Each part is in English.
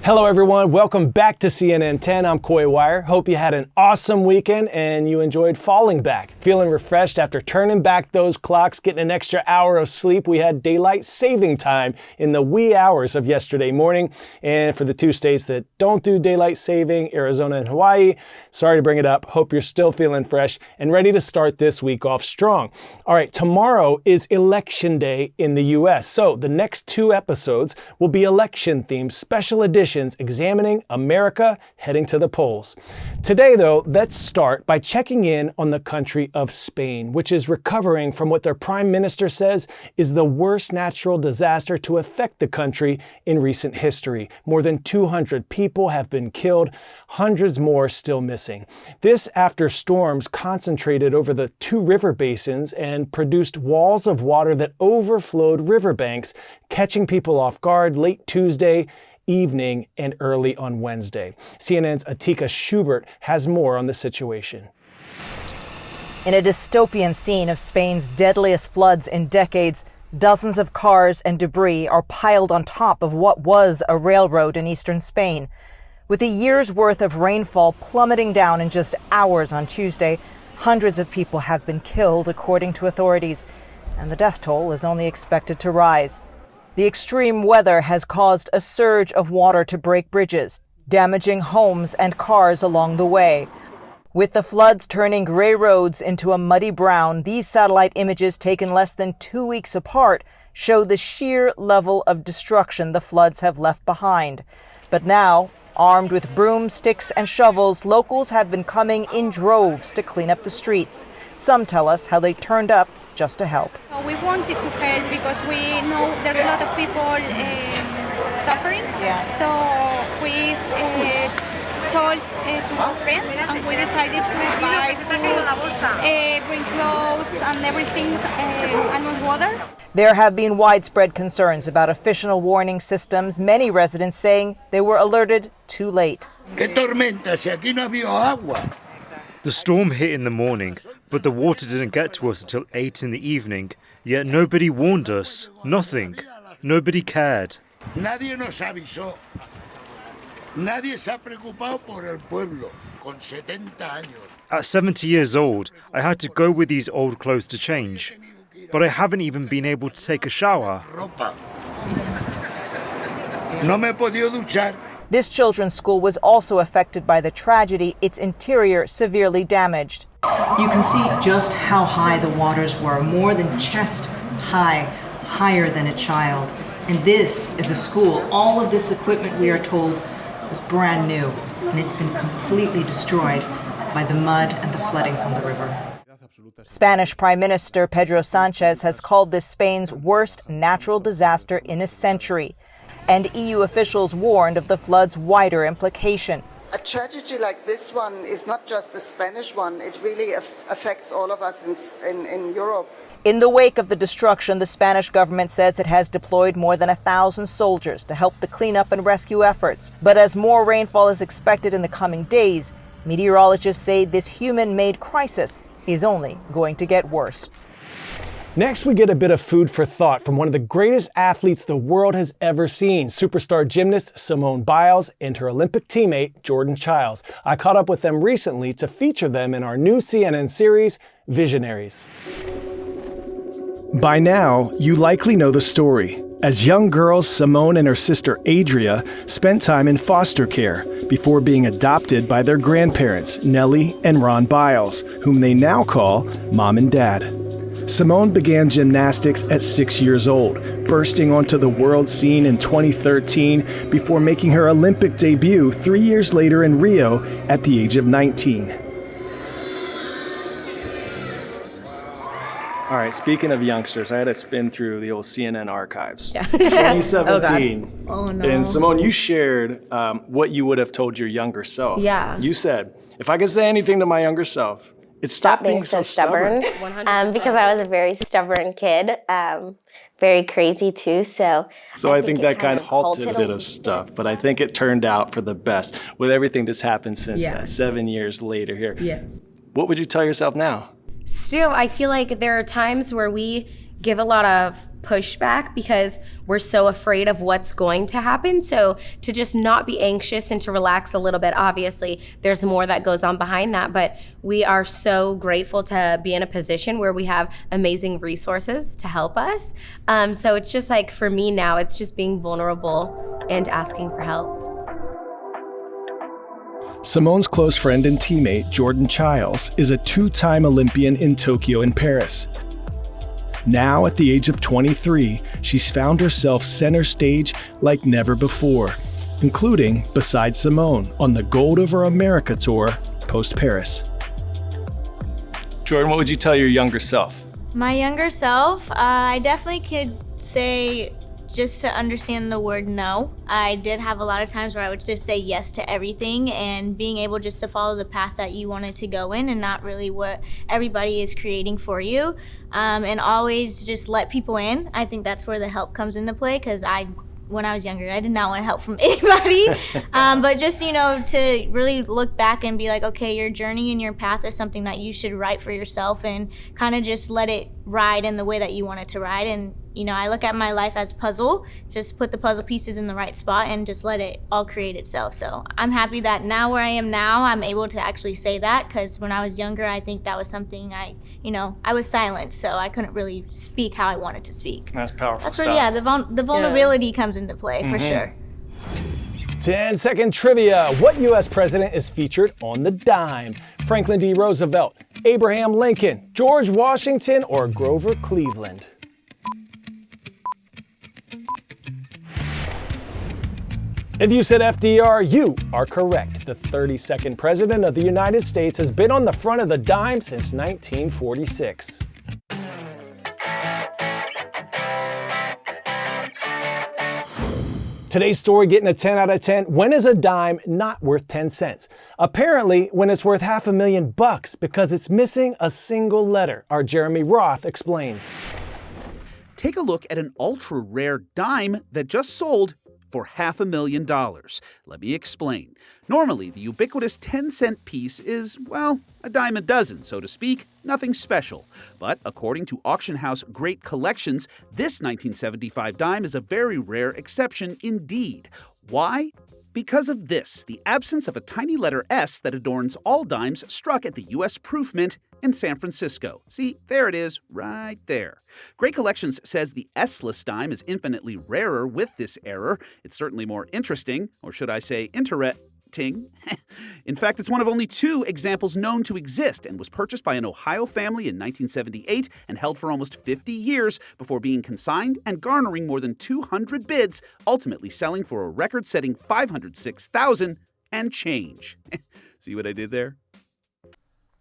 Hello everyone, welcome back to CNN 10. I'm Coy Wire. Hope you had an awesome weekend and you enjoyed falling back. Feeling refreshed after turning back those clocks, getting an extra hour of sleep. We had daylight saving time in the wee hours of yesterday morning. And for the two states that don't do daylight saving, Arizona and Hawaii, sorry to bring it up. Hope you're still feeling fresh and ready to start this week off strong. All right, tomorrow is election day in the US. So the next two episodes will be election themed special editions examining America heading to the polls. Today, though, let's start by checking in on the country of Spain, which is recovering from what their prime minister says is the worst natural disaster to affect the country in recent history. More than 200 people have been killed, hundreds more still missing. This after storms concentrated over the two river basins and produced walls of water that overflowed riverbanks, catching people off guard late Tuesday evening and early on Wednesday. CNN's Atika Schubert has more on the situation. In a dystopian scene of Spain's deadliest floods in decades, dozens of cars and debris are piled on top of what was a railroad in eastern Spain. With a year's worth of rainfall plummeting down in just hours on Tuesday, hundreds of people have been killed, according to authorities, and the death toll is only expected to rise. The extreme weather has caused a surge of water to break bridges, damaging homes and cars along the way. With the floods turning gray roads into a muddy brown, these satellite images taken less than 2 weeks apart show the sheer level of destruction the floods have left behind. But now, armed with broomsticks and shovels, locals have been coming in droves to clean up the streets. Some tell us how they turned up just to help. We wanted to help because we know there's a lot of people suffering. Yeah. So we told to our friends and we decided to buy food, bring clothes and everything, and water. There have been widespread concerns about official warning systems, many residents saying they were alerted too late. The storm hit in the morning, but the water didn't get to us until 8 in the evening. Yet nobody warned us. Nothing. Nobody cared. Nadie nos avisó. Nadie se ha preocupado por el pueblo, con 70 años. At 70 years old, I had to go with these old clothes to change. But I haven't even been able to take a shower. No me he podido duchar. This children's school was also affected by the tragedy, its interior severely damaged. You can see just how high the waters were, more than chest high, higher than a child. And this is a school. All of this equipment, we are told, was brand new, and it's been completely destroyed by the mud and the flooding from the river. Spanish Prime Minister Pedro Sanchez has called this Spain's worst natural disaster in a century. And EU officials warned of the flood's wider implication. A tragedy like this one is not just a Spanish one. It really affects all of us in Europe. In the wake of the destruction, the Spanish government says it has deployed more than 1,000 soldiers to help the cleanup and rescue efforts. But as more rainfall is expected in the coming days, meteorologists say this human-made crisis is only going to get worse. Next, we get a bit of food for thought from one of the greatest athletes the world has ever seen, superstar gymnast Simone Biles and her Olympic teammate Jordan Childs. I caught up with them recently to feature them in our new CNN series, Visionaries. By now, you likely know the story. As young girls, Simone and her sister Adria spent time in foster care before being adopted by their grandparents, Nellie and Ron Biles, whom they now call Mom and Dad. Simone began gymnastics at 6 years old, bursting onto the world scene in 2013 before making her Olympic debut 3 years later in Rio at the age of 19. All right, speaking of youngsters, I had to spin through the old CNN archives. Yeah. 2017. Oh, no. And Simone, you shared what you would have told your younger self. Yeah. You said, if I could say anything to my younger self, it's stop being so stubborn. Because I was a very stubborn kid, very crazy too. So I think that kind of halted a bit of stuff, but I think it turned out for the best with everything that's happened since that, 7 years later here. Yes. What would you tell yourself now? Still, I feel like there are times where we give a lot of pushback because we're so afraid of what's going to happen. So to just not be anxious and to relax a little bit, obviously there's more that goes on behind that, but we are so grateful to be in a position where we have amazing resources to help us. So it's just like, for me now, it's just being vulnerable and asking for help. Simone's close friend and teammate, Jordan Childs, is a 2-time Olympian in Tokyo and Paris. Now, at the age of 23, she's found herself center stage like never before, including beside Simone on the Gold Over America tour post-Paris. Jordan, what would you tell your younger self? My younger self, I definitely could say just to understand the word no. I did have a lot of times where I would just say yes to everything, and being able just to follow the path that you wanted to go in and not really what everybody is creating for you. And always just let people in. I think that's where the help comes into play, because when I was younger, I did not want help from anybody. But just, to really look back and be like, okay, your journey and your path is something that you should write for yourself, and kind of just let it ride in the way that you want it to ride. And, I look at my life as puzzle, just put the puzzle pieces in the right spot and just let it all create itself. So I'm happy that now where I am now, I'm able to actually say that, because when I was younger, I think that was something I was silent, so I couldn't really speak how I wanted to speak. That's powerful That's stuff. where, the vulnerability comes into play, for sure. 10-second trivia. What U.S. president is featured on the dime? Franklin D. Roosevelt, Abraham Lincoln, George Washington, or Grover Cleveland? If you said FDR, you are correct. The 32nd President of the United States has been on the front of the dime since 1946. Today's story getting a 10 out of 10. When is a dime not worth 10 cents? Apparently, when it's worth $500,000 because it's missing a single letter. Our Jeremy Roth explains. Take a look at an ultra-rare dime that just sold for $500,000. Let me explain. Normally, the ubiquitous 10-cent piece is, well, a dime a dozen, so to speak, nothing special. But according to auction house Great Collections, this 1975 dime is a very rare exception indeed. Why? Because of this, the absence of a tiny letter S that adorns all dimes struck at the U.S. Proof Mint in San Francisco. See, there it is, right there. Great Collections says the S-less dime is infinitely rarer with this error. It's certainly more interesting, or should I say interesting. In fact, it's one of only 2 examples known to exist and was purchased by an Ohio family in 1978 and held for almost 50 years before being consigned and garnering more than 200 bids, ultimately selling for a record-setting $506,000 and change. See what I did there?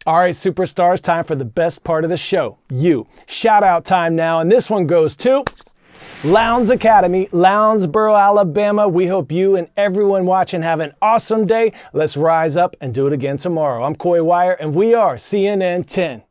All right, superstars, time for the best part of the show, you. Shout out time now, and this one goes to Lowndes Academy, Lounsboro, Alabama. We hope you and everyone watching have an awesome day. Let's rise up and do it again tomorrow. I'm Coy Wire, and we are CNN 10.